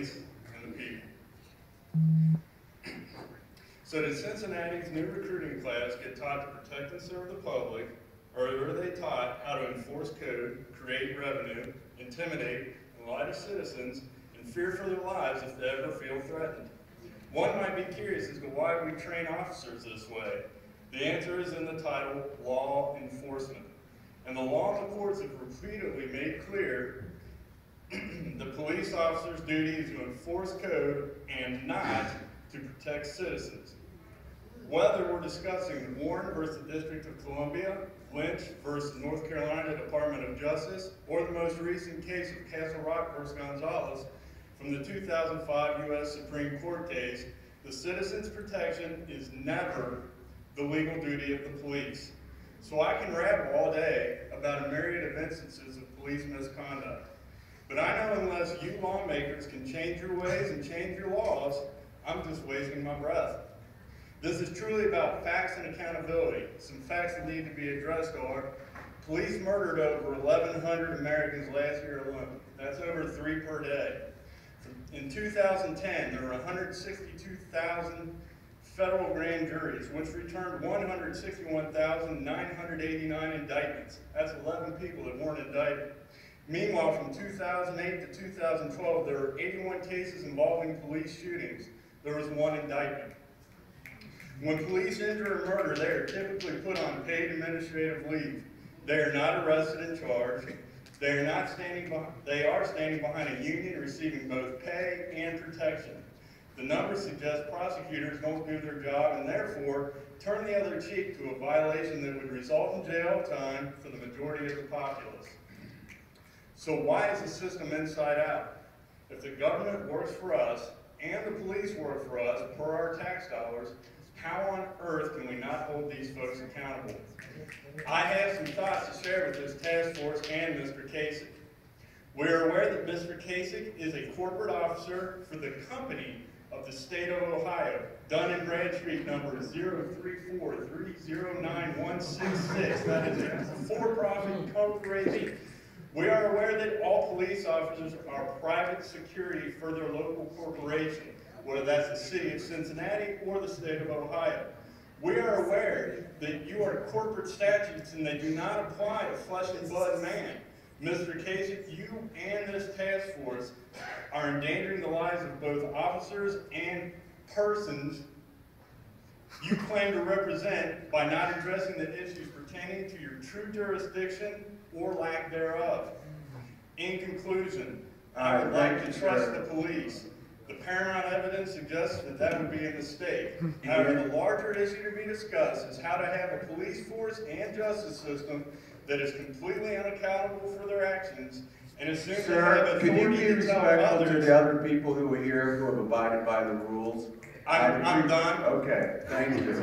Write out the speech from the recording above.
police and the people. So did Cincinnati's new recruiting class get taught to protect and serve the public, or were they taught how to enforce code, create revenue, intimidate, and lie to citizens, and fear for their lives if they ever feel threatened? One might be curious as to why we train officers this way. The answer is in the title, law enforcement. And the law and the courts have repeatedly made clear the police officer's duty is to enforce code and not to protect citizens. Whether we're discussing Warren versus the District of Columbia, Lynch versus North Carolina Department of Justice, or the most recent case of Castle Rock versus Gonzalez from the 2005 U.S. Supreme Court case, the citizen's protection is never the legal duty of the police. So I can rabble all day about a myriad of instances of police misconduct. But I know unless you lawmakers can change your ways and change your laws, I'm just wasting my breath. This is truly about facts and accountability. Some facts that need to be addressed are, police murdered over 1,100 Americans last year alone. That's over 3 per day. In 2010, there were 162,000 federal grand juries, which returned 161,989 indictments. That's 11 people that weren't indicted. Meanwhile, from 2008 to 2012, there were 81 cases involving police shootings. There was 1 indictment. When police injure or murder, they are typically put on paid administrative leave. They are not arrested and charged. They are standing behind a union receiving both pay and protection. The numbers suggest prosecutors don't do their job and therefore turn the other cheek to a violation that would result in jail time for the majority of the populace. So why is the system inside out? If the government works for us and the police work for us per our tax dollars, how on earth can we not hold these folks accountable? I have some thoughts to share with this task force and Mr. Kasich. We are aware that Mr. Kasich is a corporate officer for the company of the state of Ohio, Dun & Bradstreet number 034309166. That is a for-profit corporation. We are aware that all police officers are private security for their local corporation, whether that's the city of Cincinnati or the state of Ohio. We are aware that you are corporate statutes and they do not apply to flesh and blood man. Mr. Kasich, you and this task force are endangering the lives of both officers and persons you claim to represent by not addressing the issues pertaining to your true jurisdiction or lack thereof. In conclusion, I would like to trust the police. The paramount evidence suggests that that would be a mistake. However, the larger issue to be discussed is how to have a police force and justice system that is completely unaccountable for their actions and assumes they have authority could you be to tell respectful others. to the other people who are here who have abided by the rules? I'm done. Okay, thank you.